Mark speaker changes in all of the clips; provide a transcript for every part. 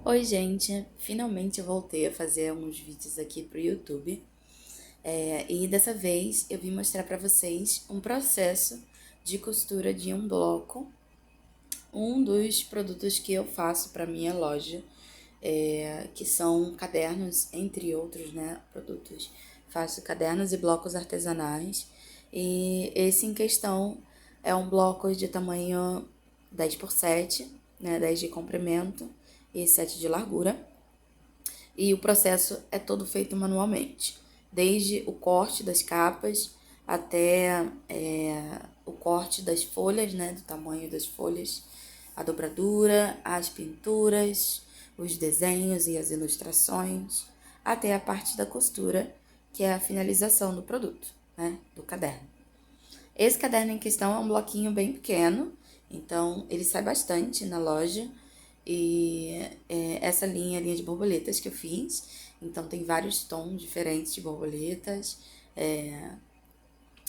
Speaker 1: Oi, gente! Finalmente eu voltei a fazer uns vídeos aqui pro YouTube. E dessa vez eu vim mostrar pra vocês um processo de costura de um bloco, um dos produtos que eu faço pra minha loja, que são cadernos, entre outros, né, produtos. Faço cadernos e blocos artesanais. E esse em questão é um bloco de tamanho 10x7, né, 10 de comprimento e 7 de largura. E o processo é todo feito manualmente, desde o corte das capas até o corte das folhas, né, do tamanho das folhas, a dobradura, as pinturas, os desenhos e as ilustrações, até a parte da costura, que é a finalização do produto, né, do caderno. Esse caderno em questão é um bloquinho bem pequeno, então ele sai bastante na loja. E essa linha de borboletas que eu fiz, então tem vários tons diferentes de borboletas.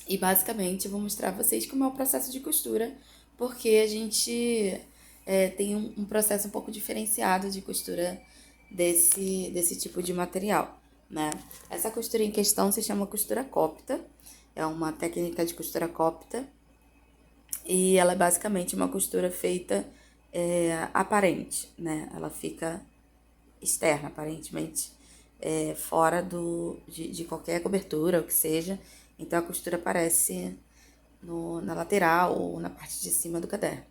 Speaker 1: E basicamente eu vou mostrar pra vocês como é o processo de costura, porque a gente tem um processo um pouco diferenciado de costura desse tipo de material, né? Essa costura em questão se chama costura cópita, é uma técnica de costura cópita, e ela é basicamente uma costura feita aparente, né? Ela fica externa, aparentemente, fora de qualquer cobertura, o que seja. Então a costura aparece na lateral ou na parte de cima do caderno.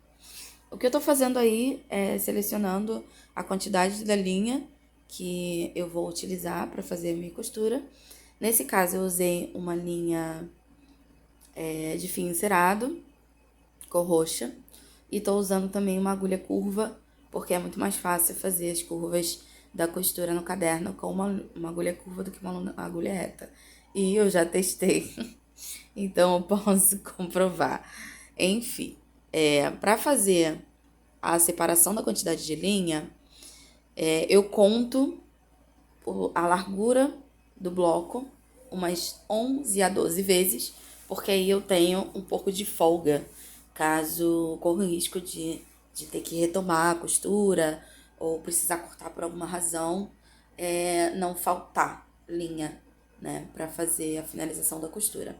Speaker 1: O que eu tô fazendo aí é selecionando a quantidade da linha que eu vou utilizar para fazer a minha costura. Nesse caso, eu usei uma linha de fio encerado, cor roxa, e tô usando também uma agulha curva, porque é muito mais fácil fazer as curvas da costura no caderno com uma agulha curva do que uma agulha reta. E eu já testei, então eu posso comprovar. Enfim, para fazer a separação da quantidade de linha, eu conto a largura do bloco umas 11 a 12 vezes, porque aí eu tenho um pouco de folga, caso corra o risco de ter que retomar a costura ou precisar cortar por alguma razão, não faltar linha, né, para fazer a finalização da costura.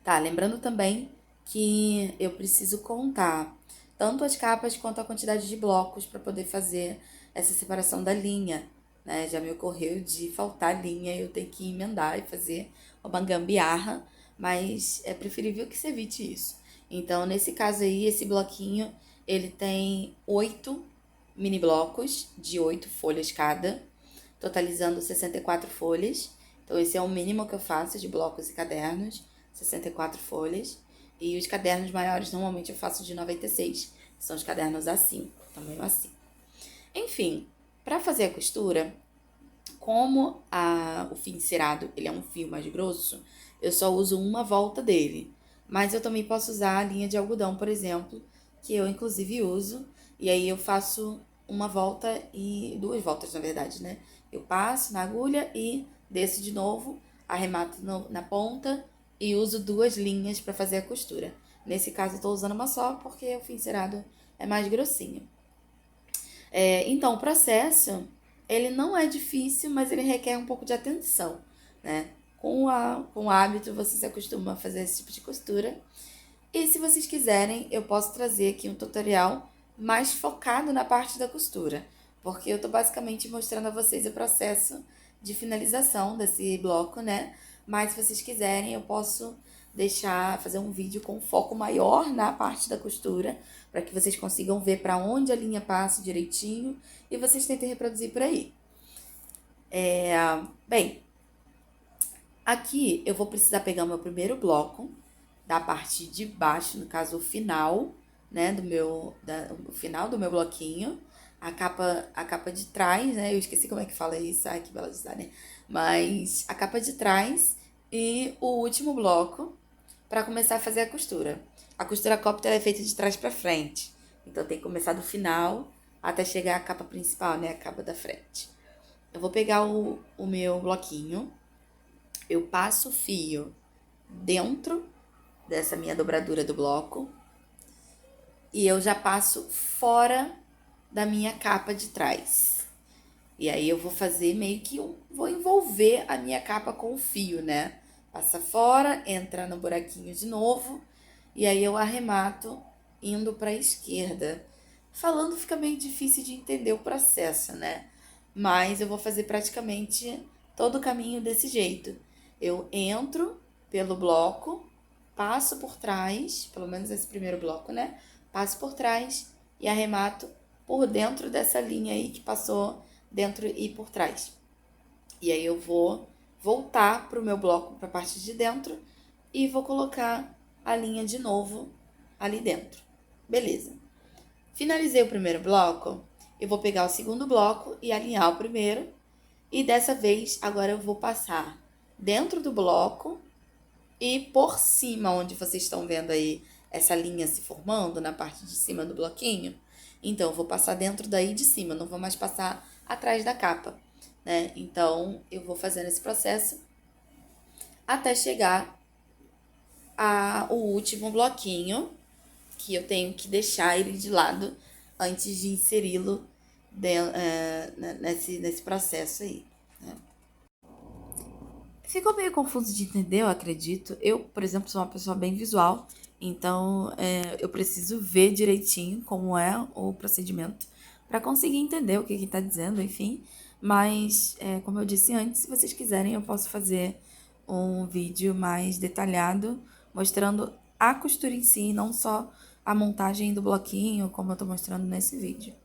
Speaker 1: Tá, lembrando também que eu preciso contar tanto as capas quanto a quantidade de blocos para poder fazer essa separação da linha, né? Já me ocorreu de faltar linha e eu tenho que emendar e fazer uma gambiarra, mas é preferível que se evite isso. Então, nesse caso aí, esse bloquinho, ele tem 8 mini blocos de 8 folhas cada, totalizando 64 folhas. Então, esse é o mínimo que eu faço de blocos e cadernos, 64 folhas. E os cadernos maiores, normalmente eu faço de 96, que são os cadernos A5, tamanho A5. Enfim, para fazer a costura, como o fio encerado ele é um fio mais grosso, eu só uso uma volta dele. Mas eu também posso usar a linha de algodão, por exemplo, que eu inclusive uso. E aí eu faço uma volta e duas voltas, na verdade, né? Eu passo na agulha e desço de novo, arremato na ponta e uso duas linhas para fazer a costura. Nesse caso, eu estou usando uma só porque o fio encerado é mais grossinho. Então, o processo, ele não é difícil, mas ele requer um pouco de atenção, né? Com o hábito, você se acostuma a fazer esse tipo de costura. E se vocês quiserem, eu posso trazer aqui um tutorial mais focado na parte da costura, porque eu tô basicamente mostrando a vocês o processo de finalização desse bloco, né? Mas se vocês quiserem, eu posso fazer um vídeo com foco maior na parte da costura, para que vocês consigam ver para onde a linha passa direitinho e vocês tentem reproduzir por aí. Bem, aqui eu vou precisar pegar o meu primeiro bloco da parte de baixo, no caso o final, né, o final do meu bloquinho, a capa de trás, né, eu esqueci como é que fala isso, ai que bela designer, mas a capa de trás e o último bloco para começar a fazer a costura. A costura cópita é feita de trás para frente, então tem que começar do final até chegar à capa principal, né, a capa da frente. Eu vou pegar o meu bloquinho, eu passo o fio dentro dessa minha dobradura do bloco e eu já passo fora da minha capa de trás. E aí eu vou fazer meio que vou envolver a minha capa com o fio, né? Passa fora, entra no buraquinho de novo e aí eu arremato indo para a esquerda. Falando fica meio difícil de entender o processo, né? Mas eu vou fazer praticamente todo o caminho desse jeito. Eu entro pelo bloco, passo por trás, pelo menos esse primeiro bloco, né? Passo por trás e arremato por dentro dessa linha aí que passou dentro e por trás. E aí eu vou voltar para o meu bloco, para a parte de dentro, e vou colocar a linha de novo ali dentro. Beleza. Finalizei o primeiro bloco, eu vou pegar o segundo bloco e alinhar o primeiro. E dessa vez, agora eu vou passar dentro do bloco e por cima, onde vocês estão vendo aí essa linha se formando na parte de cima do bloquinho. Então, eu vou passar dentro daí de cima, não vou mais passar atrás da capa, né? Então, eu vou fazendo esse processo até chegar ao último bloquinho, que eu tenho que deixar ele de lado antes de inseri-lo nesse processo aí, né? Ficou meio confuso de entender, eu acredito. Eu, por exemplo, sou uma pessoa bem visual, então eu preciso ver direitinho como é o procedimento para conseguir entender o que está dizendo, enfim. Mas, como eu disse antes, se vocês quiserem, eu posso fazer um vídeo mais detalhado mostrando a costura em si, não só a montagem do bloquinho, como eu tô mostrando nesse vídeo.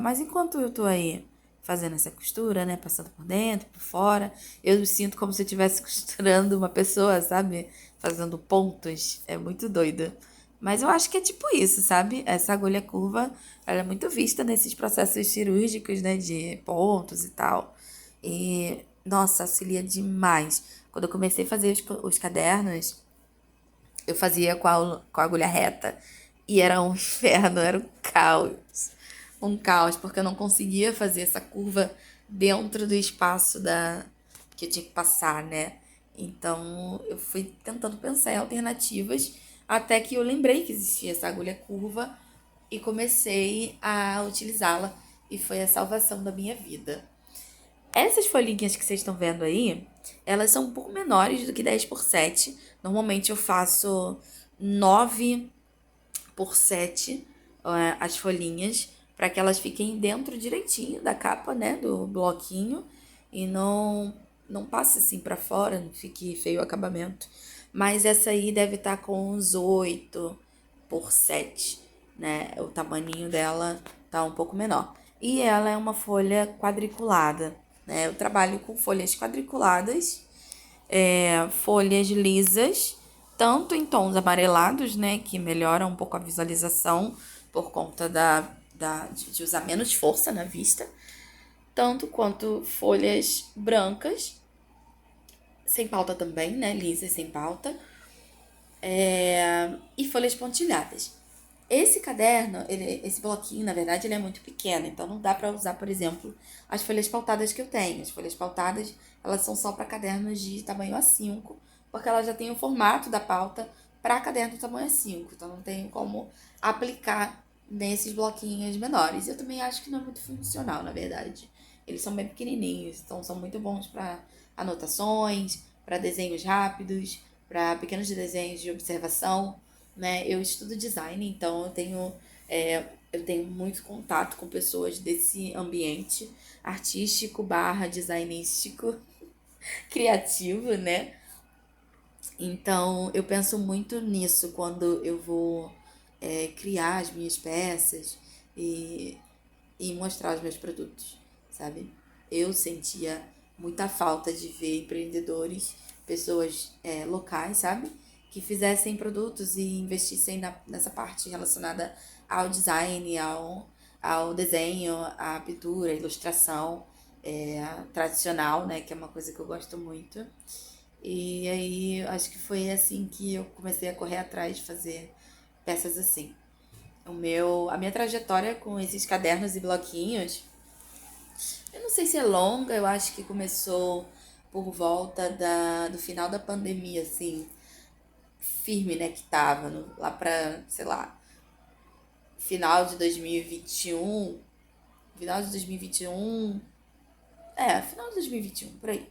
Speaker 1: Mas enquanto eu tô aí fazendo essa costura, né, passando por dentro, por fora, eu me sinto como se eu estivesse costurando uma pessoa, sabe? Fazendo pontos. É muito doido. Mas eu acho que é tipo isso, sabe? Essa agulha curva, ela é muito vista nesses processos cirúrgicos, né, de pontos e tal. E, nossa, auxilia demais. Quando eu comecei a fazer os cadernos, eu fazia com a agulha reta. E era um inferno, era um caos. Um caos, porque eu não conseguia fazer essa curva dentro do espaço que eu tinha que passar, né? Então eu fui tentando pensar em alternativas até que eu lembrei que existia essa agulha curva e comecei a utilizá-la. E foi a salvação da minha vida. Essas folhinhas que vocês estão vendo aí, elas são um pouco menores do que 10 por 7. Normalmente eu faço 9 por 7 as folhinhas, para que elas fiquem dentro direitinho da capa, né, do bloquinho, e não passe assim para fora, não fique feio o acabamento. Mas essa aí deve estar com uns 8 por 7, né? O tamaninho dela tá um pouco menor. E ela é uma folha quadriculada, né? Eu trabalho com folhas quadriculadas, folhas lisas, tanto em tons amarelados, né, que melhoram um pouco a visualização por conta de usar menos força na vista, tanto quanto folhas brancas, sem pauta também, né, lisas sem pauta, e folhas pontilhadas. Esse caderno, esse bloquinho, na verdade, ele é muito pequeno, então não dá para usar, por exemplo, as folhas pautadas que eu tenho. As folhas pautadas, elas são só para cadernos de tamanho A5, porque ela já tem o formato da pauta para caderno tamanho A5, então não tem como aplicar nesses bloquinhos menores. Eu também acho que não é muito funcional, na verdade. Eles são bem pequenininhos, então são muito bons para anotações, para desenhos rápidos, para pequenos desenhos de observação, né? Eu estudo design, então eu tenho muito contato com pessoas desse ambiente artístico barra designístico, criativo, né? Então eu penso muito nisso quando eu vou criar as minhas peças e, e mostrar os meus produtos, sabe? Eu sentia muita falta de ver empreendedores, pessoas locais, sabe? Que fizessem produtos e investissem nessa parte relacionada ao design, ao desenho, à pintura, à ilustração tradicional, né? Que é uma coisa que eu gosto muito. E aí, acho que foi assim que eu comecei a correr atrás de fazer peças assim. A minha trajetória com esses cadernos e bloquinhos, eu não sei se é longa, eu acho que começou por volta do final da pandemia, assim, firme, né, que tava lá pra, sei lá, final de 2021, final de 2021, final de 2021, por aí.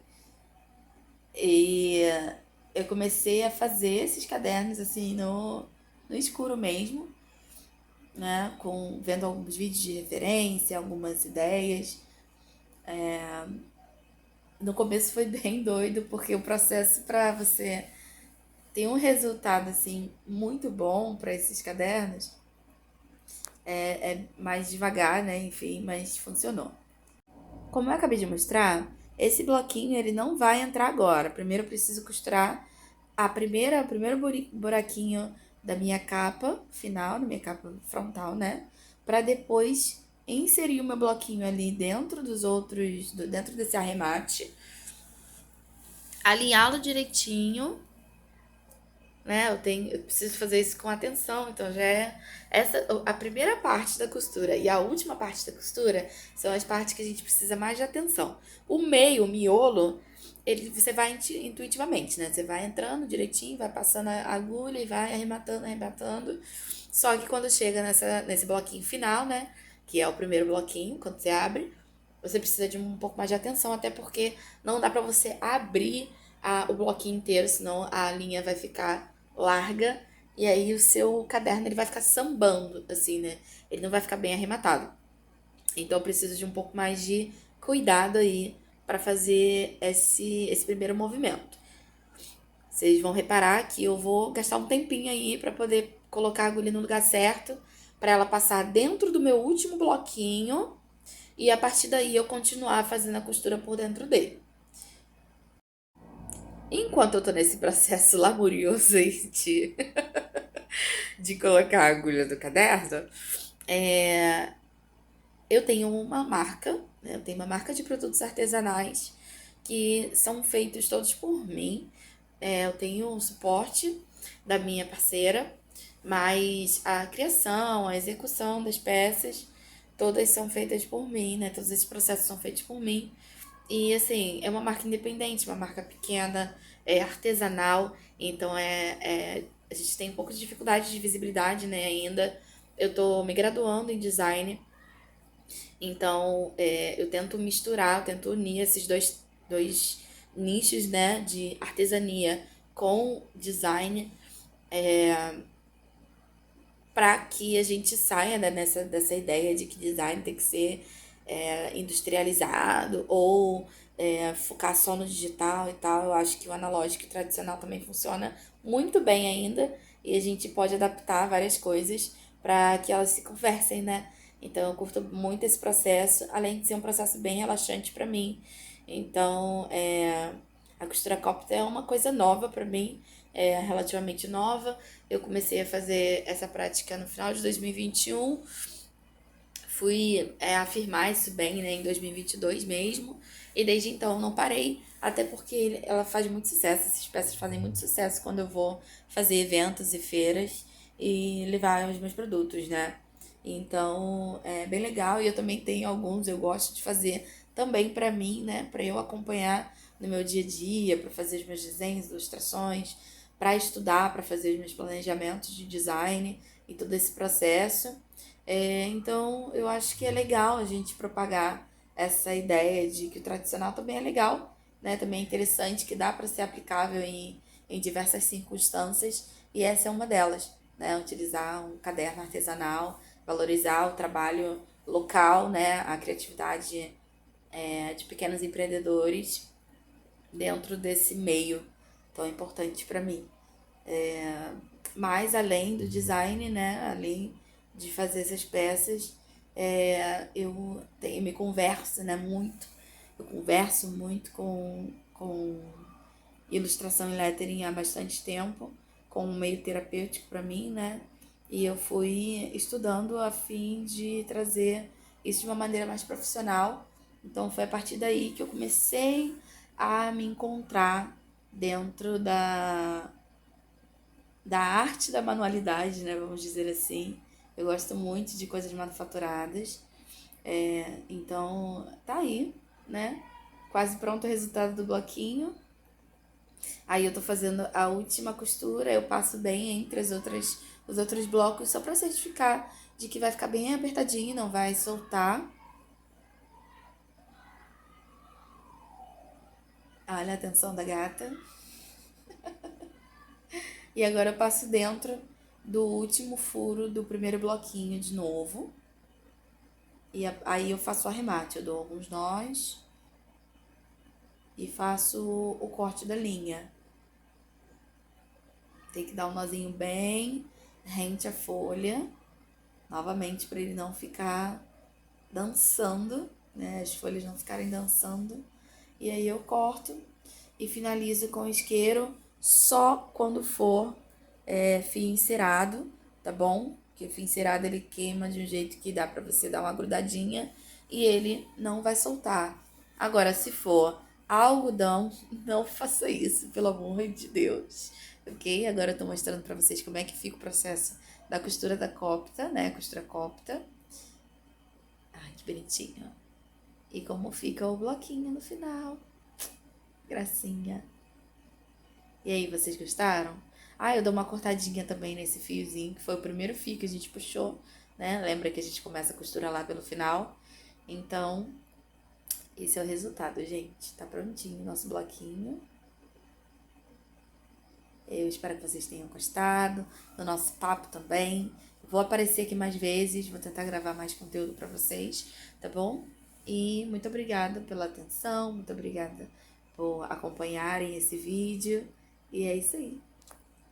Speaker 1: E eu comecei a fazer esses cadernos assim no escuro mesmo, né? Vendo alguns vídeos de referência, algumas ideias. No começo foi bem doido, porque o processo para você ter um resultado assim muito bom para esses cadernos é mais devagar, né? Enfim, mas funcionou. Como eu acabei de mostrar, esse bloquinho ele não vai entrar agora. Primeiro eu preciso costurar o primeiro buraquinho da minha capa final, da minha capa frontal, né? Para depois inserir o meu bloquinho ali dentro dos outros, dentro desse arremate, alinhá-lo direitinho, né? Eu preciso fazer isso com atenção, então já é a primeira parte da costura e a última parte da costura são as partes que a gente precisa mais de atenção. O meio, o miolo, você vai intuitivamente, né? Você vai entrando direitinho, vai passando a agulha e vai arrematando, arrematando. Só que quando chega nesse bloquinho final, né? Que é o primeiro bloquinho, quando você abre, você precisa de um pouco mais de atenção, até porque não dá pra você abrir o bloquinho inteiro, senão a linha vai ficar larga e aí o seu caderno ele vai ficar sambando, assim, né? Ele não vai ficar bem arrematado. Então eu preciso de um pouco mais de cuidado aí para fazer esse primeiro movimento. Vocês vão reparar que eu vou gastar um tempinho aí para poder colocar a agulha no lugar certo, para ela passar dentro do meu último bloquinho e a partir daí eu continuar fazendo a costura por dentro dele. Enquanto eu tô nesse processo laborioso aí de colocar a agulha do caderno, eu tenho uma marca, né? Eu tenho uma marca de produtos artesanais que são feitos todos por mim. Eu tenho o suporte da minha parceira, mas a criação, a execução das peças, todas são feitas por mim, né? Todos esses processos são feitos por mim. E assim, é uma marca independente, uma marca pequena, é artesanal, então a gente tem um pouco de dificuldade de visibilidade, né, ainda. Eu tô me graduando em design, então eu tento misturar, eu tento unir esses dois nichos, né, de artesania com design, para que a gente saia, né, dessa ideia de que design tem que ser industrializado ou focar só no digital e tal. Eu acho que o analógico e tradicional também funciona muito bem ainda e a gente pode adaptar várias coisas para que elas se conversem, né? Então eu curto muito esse processo, além de ser um processo bem relaxante para mim. Então, a costura copta é uma coisa nova para mim, relativamente nova. Eu comecei a fazer essa prática no final de 2021, fui afirmar isso bem, né, em 2022 mesmo, e desde então não parei, até porque ela faz muito sucesso, essas peças fazem muito sucesso quando eu vou fazer eventos e feiras e levar os meus produtos, né? Então é bem legal e eu também tenho alguns, eu gosto de fazer também para mim, né, para eu acompanhar no meu dia a dia, para fazer os meus desenhos, ilustrações, para estudar, para fazer os meus planejamentos de design e todo esse processo. Então, eu acho que é legal a gente propagar essa ideia de que o tradicional também é legal, né? Também é interessante, que dá para ser aplicável em diversas circunstâncias, e essa é uma delas, né? Utilizar um caderno artesanal, valorizar o trabalho local, né? A criatividade de pequenos empreendedores dentro desse meio tão importante para mim. Mas além do design, né? Além de fazer essas peças, eu me converso, né? Muito. Eu converso muito com ilustração e lettering há bastante tempo, com um meio terapêutico para mim, né? E eu fui estudando a fim de trazer isso de uma maneira mais profissional. Então foi a partir daí que eu comecei a me encontrar dentro da arte da manualidade, né? Vamos dizer assim. Eu gosto muito de coisas manufaturadas. Então, tá aí, né? Quase pronto o resultado do bloquinho. Aí eu tô fazendo a última costura, eu passo bem entre os outros blocos só para certificar de que vai ficar bem apertadinho, não vai soltar. Olha a atenção da gata. E agora eu passo dentro do último furo do primeiro bloquinho de novo. E aí eu faço o arremate, eu dou alguns nós e faço o corte da linha. Tem que dar um nozinho bem rente à folha, novamente para ele não ficar dançando, né? As folhas não ficarem dançando. E aí eu corto e finalizo com isqueiro só quando for fio encerado, tá bom? Porque o fio encerado ele queima de um jeito que dá pra você dar uma grudadinha e ele não vai soltar. Agora, se for algodão, não faça isso, pelo amor de Deus. Ok? Agora eu tô mostrando pra vocês como é que fica o processo da costura da copta, né? Costura copta. Ai, que bonitinho. E como fica o bloquinho no final. Gracinha. E aí, vocês gostaram? Ah, eu dou uma cortadinha também nesse fiozinho, que foi o primeiro fio que a gente puxou, né? Lembra que a gente começa a costurar lá pelo final? Então, esse é o resultado, gente. Tá prontinho o nosso bloquinho. Eu espero que vocês tenham gostado do nosso papo também. Vou aparecer aqui mais vezes, vou tentar gravar mais conteúdo pra vocês, tá bom? E muito obrigada pela atenção, muito obrigada por acompanharem esse vídeo. E é isso aí.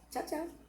Speaker 1: Tchau, tchau!